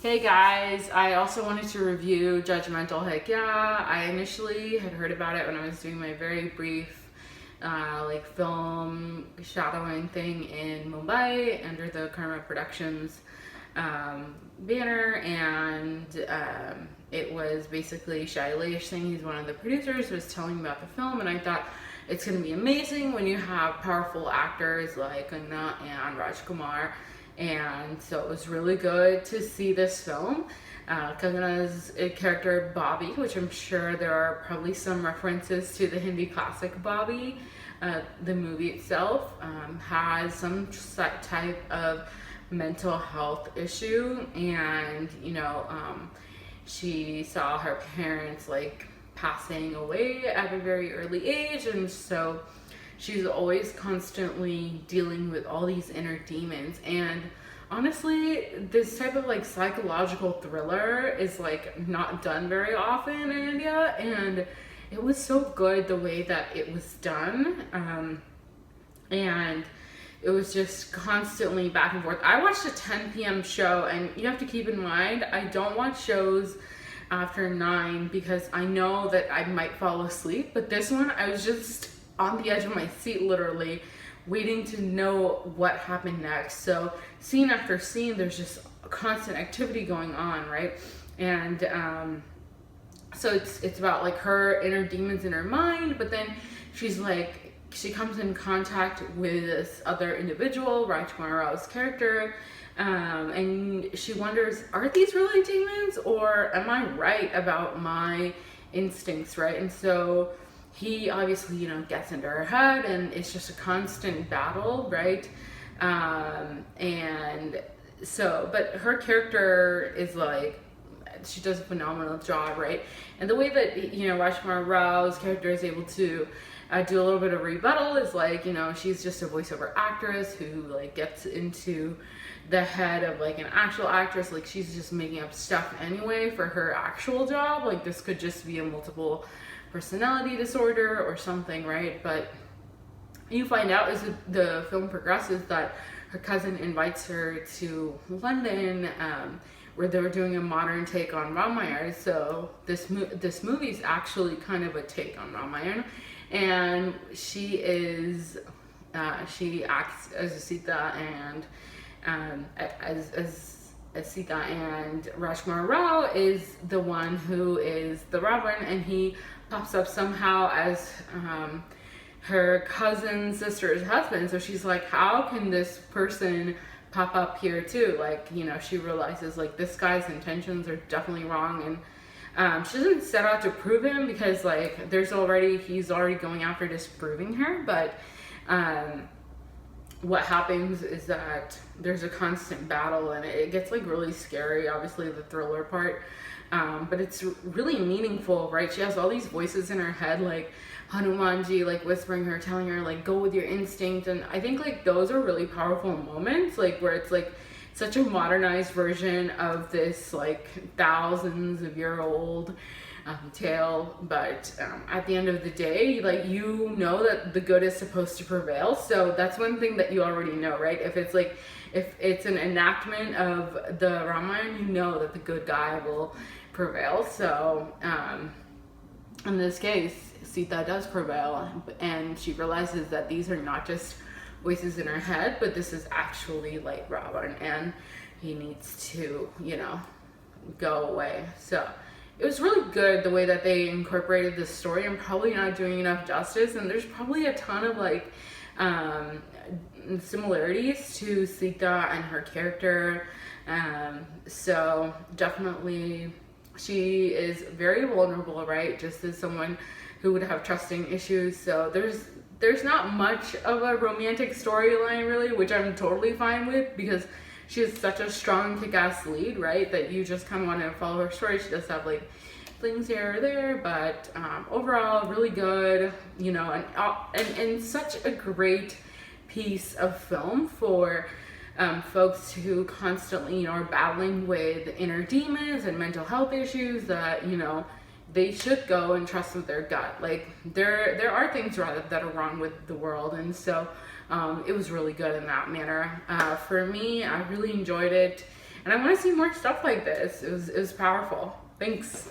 Hey guys, I also wanted to review Judgemental Hai Kya. I initially had heard about it when I was doing my very brief film shadowing thing in Mumbai under the Karma Productions banner, and it was basically Shailesh Singh, he's one of the producers, was telling me about the film, and I thought it's going to be amazing when you have powerful actors like Anna and Rajkumar. And so it was really good to see this film. Kangana's character Bobby, which I'm sure there are probably some references to the Hindi classic Bobby, the movie itself, has some type of mental health issue, and she saw her parents passing away at a very early age, and so she's always constantly dealing with all these inner demons. And honestly, this type of psychological thriller is not done very often in India, and it was so good the way that it was done. And it was just constantly back and forth. I watched a 10 p.m. show, and you have to keep in mind, I don't watch shows after 9 because I know that I might fall asleep, but this one I was just on the edge of my seat, literally waiting to know what happened next. So scene after scene, there's just constant activity going on, right? And so it's about her inner demons in her mind, but then she comes in contact with this other individual, Rajkumar Rao's character, and she wonders, are these really demons, or am I right about my instincts, right? And so he obviously, gets into her head, and it's just a constant battle, right? And so, but her character is she does a phenomenal job, right? And the way that, Rajkumar Rao's character is able to do a little bit of rebuttal is she's just a voiceover actress who gets into the head of an actual actress. She's just making up stuff anyway for her actual job. This could just be a multiple personality disorder or something, right? But you find out as the film progresses that her cousin invites her to London, where they were doing a modern take on Ramayana. So this movie is actually kind of a take on Ramayana, and she acts as Sita, and as Sita, and Rajkumar Rao is the one who is the Ravan, and he pops up somehow as her cousin's sister's husband. So she's like, how can this person pop up here too? She realizes this guy's intentions are definitely wrong, and she doesn't set out to prove him because he's already going after disproving her. But what happens is that there's a constant battle, and it gets really scary, obviously the thriller part, but it's really meaningful, right? She has all these voices in her head, Hanumanji, whispering her, telling her, go with your instinct. And I think those are really powerful moments, where it's such a modernized version of this thousands of year old tale, but at the end of the day, that the good is supposed to prevail. So that's one thing that you already know, right? If it's an enactment of the Ramayana, that the good guy will prevail. So in this case, Sita does prevail, and she realizes that these are not just voices in her head, but this is actually Ravan, and he needs to go away. So it was really good the way that they incorporated this story. I'm probably not doing enough justice, and there's probably a ton of similarities to Sita and her character. So definitely she is very vulnerable, right? Just as someone who would have trusting issues. So there's not much of a romantic storyline really, which I'm totally fine with because she has such a strong kick-ass lead, right? That you just kind of want to follow her story. She does have things here or there, but overall really good, and such a great piece of film for folks who constantly are battling with inner demons and mental health issues, that they should go and trust with their gut. There are things that are wrong with the world, and so it was really good in that manner. For me, I really enjoyed it. And I want to see more stuff like this. It was powerful. Thanks.